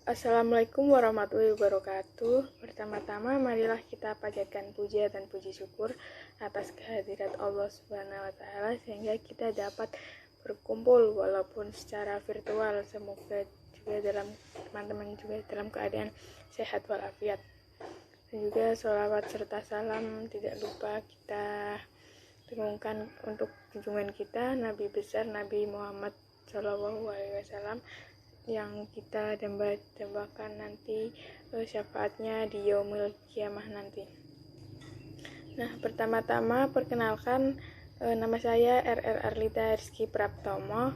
Assalamualaikum warahmatullahi wabarakatuh. Pertama-tama marilah kita panjatkan puja dan puji syukur atas kehadirat Allah Subhanahu wa taala sehingga kita dapat berkumpul walaupun secara virtual. Semoga juga teman-teman juga dalam keadaan sehat walafiat. Dan juga sholawat serta salam tidak lupa kita dengungkan untuk junjungan kita Nabi besar Nabi Muhammad SAW yang kita dambakan nanti syafaatnya di yaumil kiamah nanti. Nah, pertama-tama perkenalkan nama saya RR Arlita Rizky Praptomo.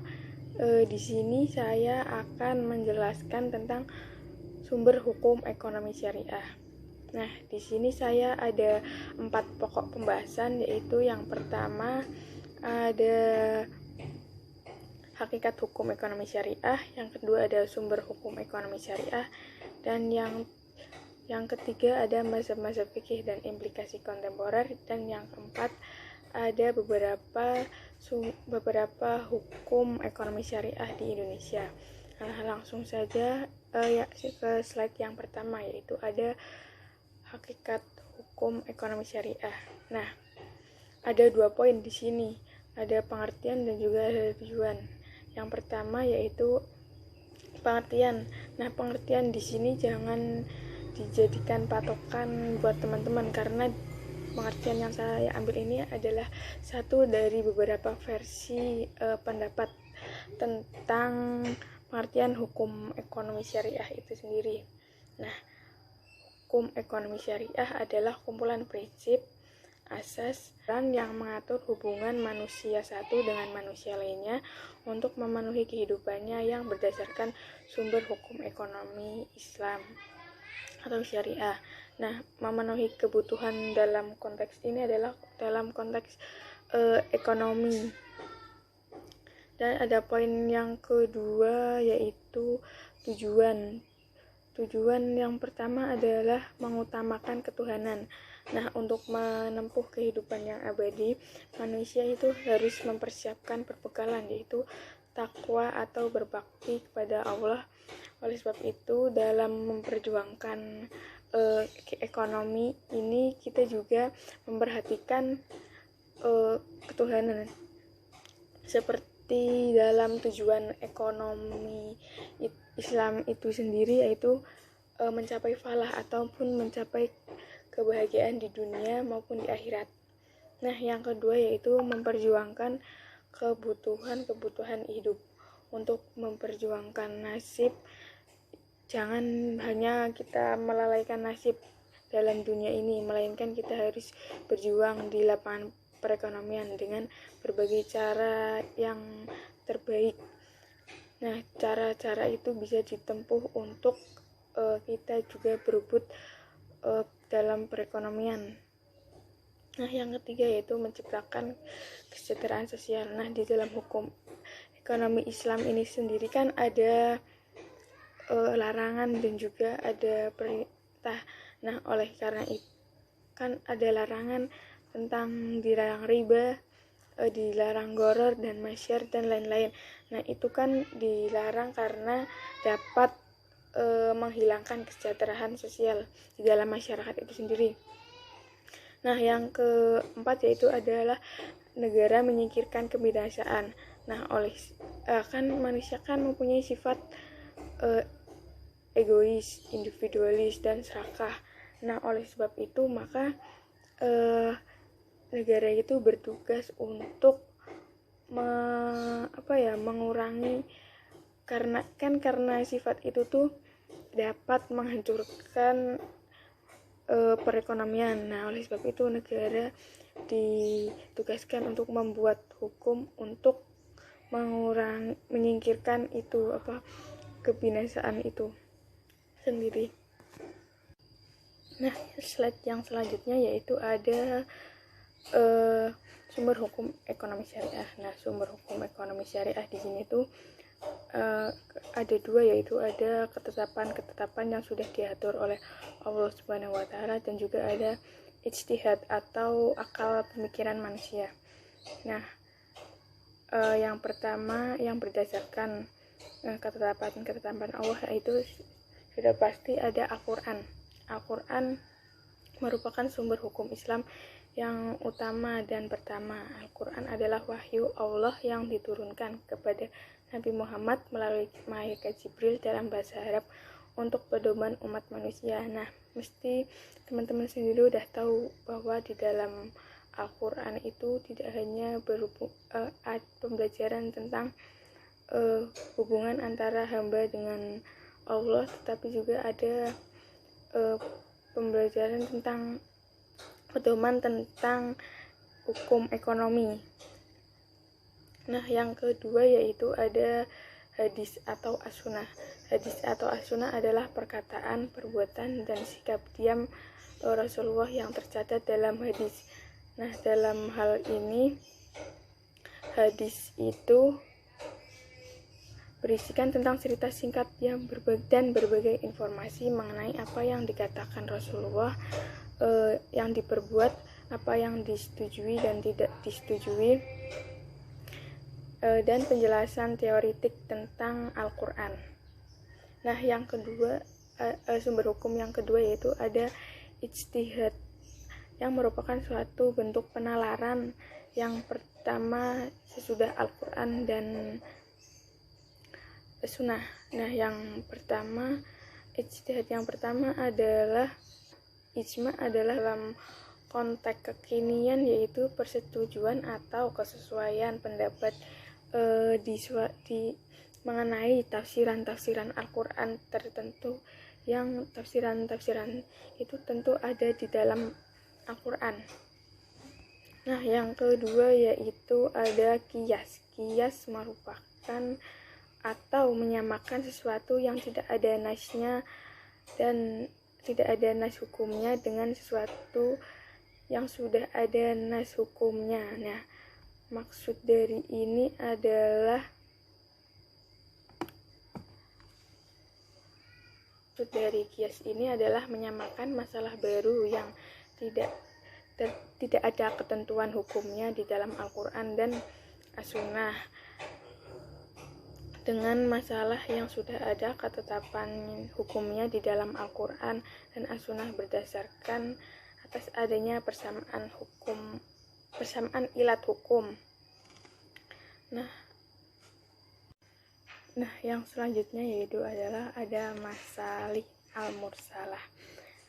Di sini saya akan menjelaskan tentang sumber hukum ekonomi syariah. Nah, di sini saya ada 4 pokok pembahasan, yaitu yang pertama ada hakikat hukum ekonomi syariah, yang kedua ada sumber hukum ekonomi syariah, dan yang ketiga ada mazhab-mazhab fikih dan implikasi kontemporer, dan yang keempat ada beberapa hukum ekonomi syariah di Indonesia. Nah, langsung saja ke slide yang pertama, yaitu ada hakikat hukum ekonomi syariah. Nah, ada 2 poin di sini, ada pengertian dan juga ada tujuan. Yang pertama yaitu pengertian. Nah, pengertian di sini jangan dijadikan patokan buat teman-teman karena pengertian yang saya ambil ini adalah satu dari beberapa versi pendapat tentang pengertian hukum ekonomi syariah itu sendiri. Nah, hukum ekonomi syariah adalah kumpulan prinsip asas yang mengatur hubungan manusia satu dengan manusia lainnya untuk memenuhi kehidupannya yang berdasarkan sumber hukum ekonomi Islam atau syariah. Nah, memenuhi kebutuhan dalam konteks ini adalah dalam konteks ekonomi. Dan ada poin yang kedua yaitu tujuan. Tujuan yang pertama adalah mengutamakan ketuhanan. Nah, untuk menempuh kehidupan yang abadi, manusia itu harus mempersiapkan perbekalan, yaitu takwa atau berbakti kepada Allah. Oleh sebab itu, dalam memperjuangkan ekonomi ini, kita juga memperhatikan ketuhanan. Seperti dalam tujuan ekonomi Islam itu sendiri, yaitu mencapai falah ataupun mencapai kebahagiaan di dunia maupun di akhirat. Nah, yang kedua yaitu memperjuangkan kebutuhan hidup. Untuk memperjuangkan nasib, jangan hanya kita melalaikan nasib dalam dunia ini, melainkan kita harus berjuang di lapangan perekonomian dengan berbagai cara yang terbaik. Nah, cara-cara itu bisa ditempuh untuk kita juga berebut dalam perekonomian. Nah, yang ketiga yaitu menciptakan kesejahteraan sosial. Nah, di dalam hukum ekonomi Islam ini sendiri kan ada larangan dan juga ada perintah. Nah, oleh karena itu kan ada larangan tentang dilarang riba, dilarang gharar dan masyar dan lain-lain. Nah, itu kan dilarang karena dapat menghilangkan kesejahteraan sosial di dalam masyarakat itu sendiri. Nah, yang keempat yaitu adalah negara menyingkirkan kebinasaan. Nah, kan manusia kan mempunyai sifat egois, individualis dan serakah. Nah, oleh sebab itu maka negara itu bertugas untuk mengurangi karena sifat itu tuh dapat menghancurkan perekonomian. Nah, oleh sebab itu negara ditugaskan untuk membuat hukum untuk menyingkirkan kebinasaan itu sendiri. Nah, slide yang selanjutnya yaitu ada sumber hukum ekonomi syariah. Nah, sumber hukum ekonomi syariah di sini tuh ada 2, yaitu ada ketetapan yang sudah diatur oleh Allah Subhanahu wa taala dan juga ada ijtihad atau akal pemikiran manusia. Nah, yang pertama yang berdasarkan ketetapan Allah yaitu sudah pasti ada Al-Quran. Al-Quran merupakan sumber hukum Islam yang utama dan pertama. Al-Quran adalah wahyu Allah yang diturunkan kepada Nabi Muhammad melalui malaikat Jibril dalam bahasa Arab untuk pedoman umat manusia. Nah, mesti teman-teman sendiri udah tahu bahwa di dalam Al-Quran itu tidak hanya pembelajaran tentang hubungan antara hamba dengan Allah, tetapi juga ada pembelajaran tentang pedoman tentang hukum ekonomi. Nah, yang kedua yaitu ada hadis atau as-sunnah. Hadis atau as-sunnah adalah perkataan, perbuatan, dan sikap diam Rasulullah yang tercatat dalam hadis. Nah, dalam hal ini hadis itu berisikan tentang cerita singkat yang berbagai informasi mengenai apa yang dikatakan Rasulullah, yang diperbuat, apa yang disetujui dan tidak disetujui, dan penjelasan teoritik tentang Al-Quran. Nah, yang kedua, sumber hukum yang kedua yaitu ada ijtihad, yang merupakan suatu bentuk penalaran yang pertama sesudah Al-Quran dan Sunnah. Nah, yang pertama, ijtihad yang pertama adalah ijma adalah dalam konteks kekinian, yaitu persetujuan atau kesesuaian pendapat mengenai tafsiran Al-Quran tertentu, yang tafsiran itu tentu ada di dalam Al-Quran. Nah, yang kedua yaitu ada qiyas. Qiyas merupakan atau menyamakan sesuatu yang tidak ada nasnya dan tidak ada nas hukumnya dengan sesuatu yang sudah ada nas hukumnya. Nah, maksud dari ini adalah qiyas ini adalah menyamakan masalah baru yang tidak ada ketentuan hukumnya di dalam Al-Quran dan As-Sunnah dengan masalah yang sudah ada ketetapan hukumnya di dalam Al-Quran dan As-Sunnah berdasarkan atas adanya persamaan ilat hukum. Nah, yang selanjutnya yaitu adalah ada masalih al-mursalah,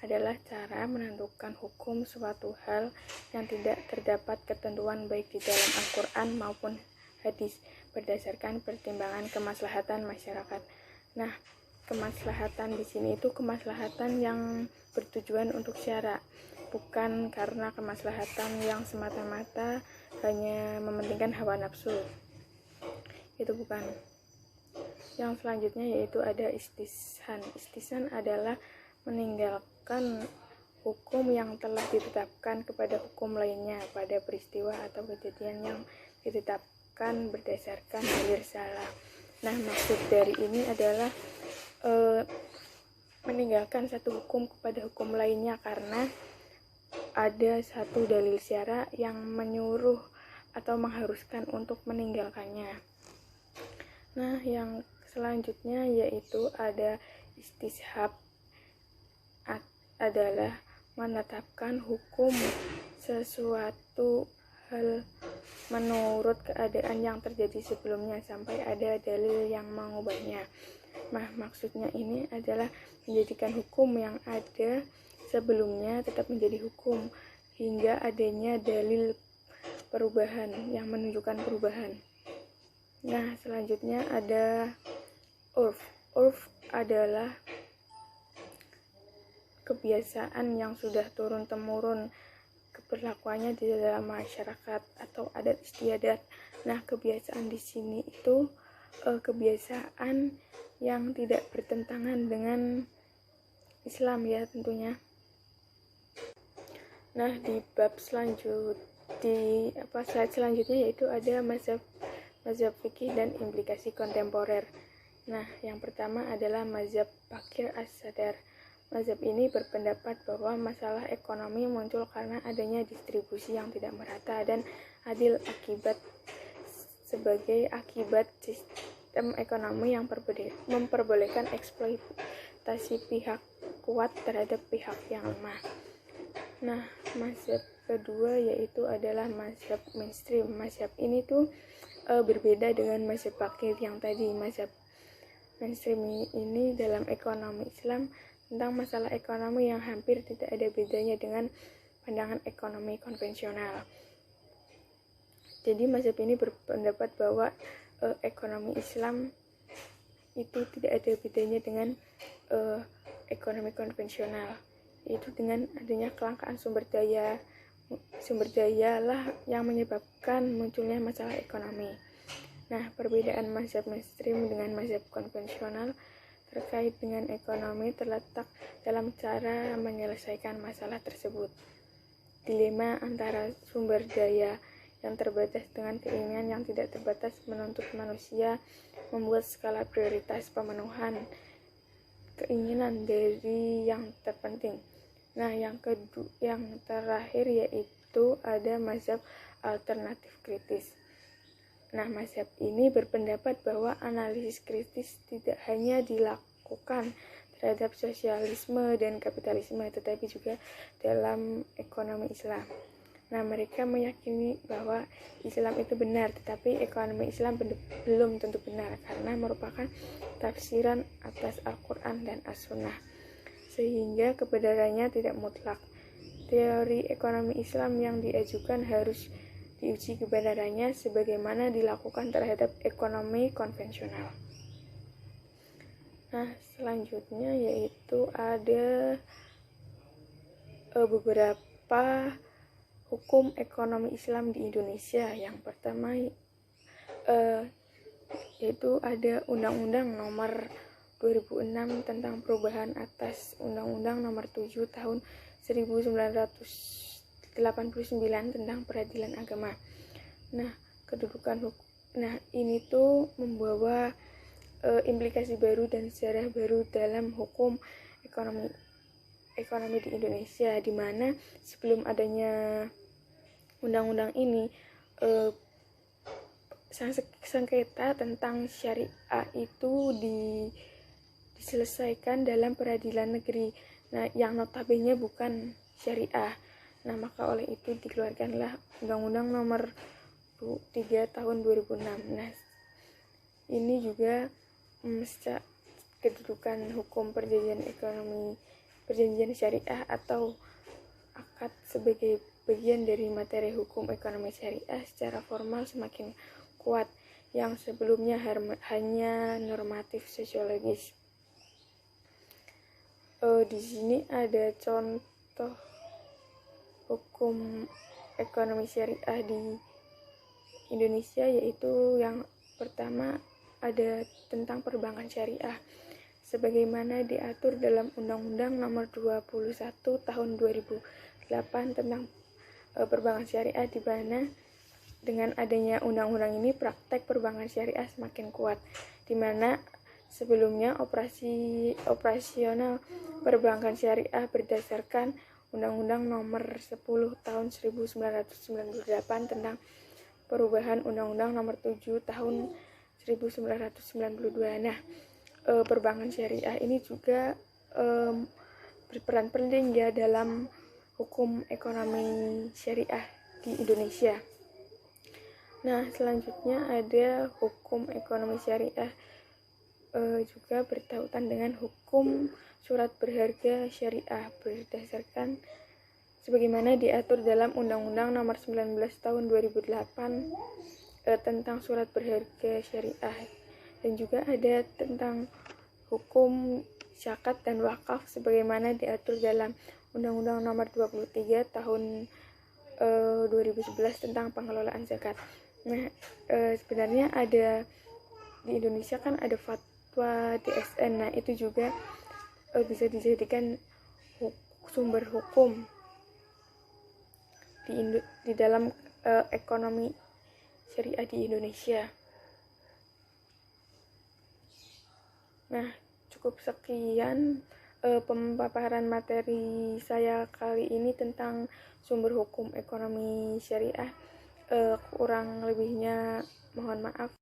adalah cara menentukan hukum suatu hal yang tidak terdapat ketentuan baik di dalam Al-Quran maupun hadis berdasarkan pertimbangan kemaslahatan masyarakat. Nah, kemaslahatan di sini itu kemaslahatan yang bertujuan untuk syara, bukan karena kemaslahatan yang semata-mata hanya mementingkan hawa nafsu. Itu bukan. Yang selanjutnya yaitu ada istihsan. Istihsan adalah meninggalkan hukum yang telah ditetapkan kepada hukum lainnya pada peristiwa atau kejadian yang ditetapkan berdasarkan dalil salah. Nah, maksud dari ini adalah meninggalkan satu hukum kepada hukum lainnya karena ada satu dalil syara yang menyuruh atau mengharuskan untuk meninggalkannya. Nah, yang selanjutnya yaitu ada istishab, adalah menetapkan hukum sesuatu hal menurut keadaan yang terjadi sebelumnya sampai ada dalil yang mengubahnya. Nah, maksudnya ini adalah menjadikan hukum yang ada sebelumnya tetap menjadi hukum hingga adanya dalil perubahan yang menunjukkan perubahan. Nah, selanjutnya ada urf. Urf adalah kebiasaan yang sudah turun-temurun keberlakuannya di dalam masyarakat atau adat istiadat. Nah, kebiasaan di sini itu kebiasaan yang tidak bertentangan dengan Islam ya tentunya. Nah, di slide selanjutnya yaitu ada mazhab fikih dan implikasi kontemporer. Nah, yang pertama adalah mazhab Bakir as-Sadar. Mazhab ini berpendapat bahwa masalah ekonomi muncul karena adanya distribusi yang tidak merata dan adil sebagai akibat sistem ekonomi yang memperbolehkan mengatasi pihak kuat terhadap pihak yang lemah. Nah, mazhab kedua yaitu adalah mazhab mainstream. Mazhab ini tuh berbeda dengan mazhab fakir yang tadi. Mazhab mainstream ini dalam ekonomi Islam tentang masalah ekonomi yang hampir tidak ada bedanya dengan pandangan ekonomi konvensional. Jadi mazhab ini berpendapat bahwa ekonomi Islam itu tidak ada bedanya dengan ekonomi konvensional, yaitu dengan adanya kelangkaan sumber daya lah yang menyebabkan munculnya masalah ekonomi. Nah, perbedaan mazhab mainstream dengan mazhab konvensional terkait dengan ekonomi terletak dalam cara menyelesaikan masalah tersebut. Dilema antara sumber daya yang terbatas dengan keinginan yang tidak terbatas menuntut manusia membuat skala prioritas pemenuhan keinginan dari yang terpenting. Nah, yang terakhir yaitu ada mazhab alternatif kritis. Nah, mazhab ini berpendapat bahwa analisis kritis tidak hanya dilakukan terhadap sosialisme dan kapitalisme, tetapi juga dalam ekonomi Islam. Nah, mereka meyakini bahwa Islam itu benar, tetapi ekonomi Islam belum tentu benar karena merupakan tafsiran atas Al-Quran dan As-Sunnah, sehingga kebenarannya tidak mutlak. Teori ekonomi Islam yang diajukan harus diuji kebenarannya sebagaimana dilakukan terhadap ekonomi konvensional. Nah, selanjutnya yaitu ada beberapa hukum ekonomi Islam di Indonesia. Yang pertama yaitu ada Undang-Undang Nomor 2006 tentang perubahan atas Undang-Undang Nomor 7 Tahun 1989 tentang peradilan agama. Nah, ini tuh membawa implikasi baru dan sejarah baru dalam hukum ekonomi di Indonesia, di mana sebelum adanya undang-undang ini sengketa tentang syariah itu diselesaikan dalam peradilan negeri, nah yang notabene bukan syariah. Nah, maka oleh itu dikeluarkanlah Undang-Undang Nomor 3 Tahun 2006. Nah, ini juga kedudukan hukum perjanjian syariah atau akad sebagai bagian dari materi hukum ekonomi syariah secara formal semakin kuat, yang sebelumnya hanya normatif sosiologis. Di sini ada contoh hukum ekonomi syariah di Indonesia, yaitu yang pertama ada tentang perbankan syariah sebagaimana diatur dalam Undang-Undang Nomor 21 Tahun 2008 tentang perbankan syariah, di mana dengan adanya undang-undang ini praktek perbankan syariah semakin kuat, di mana sebelumnya operasional perbankan syariah berdasarkan Undang-Undang Nomor 10 Tahun 1998 tentang perubahan Undang-Undang Nomor 7 Tahun 1992. Nah, perbankan syariah ini juga berperan penting ya dalam hukum ekonomi syariah di Indonesia. Nah, selanjutnya ada hukum ekonomi syariah juga bertautan dengan hukum surat berharga syariah berdasarkan sebagaimana diatur dalam Undang-Undang Nomor 19 Tahun 2008 tentang surat berharga syariah, dan juga ada tentang hukum zakat dan wakaf sebagaimana diatur dalam Undang-Undang Nomor 23 Tahun 2011 tentang pengelolaan zakat. Nah, sebenarnya ada di Indonesia kan ada fatwa DSN. Nah, itu juga bisa dijadikan sumber hukum di dalam ekonomi syariah di Indonesia. Nah, cukup sekian pemaparan materi saya kali ini tentang sumber hukum ekonomi syariah. Kurang lebihnya mohon maaf.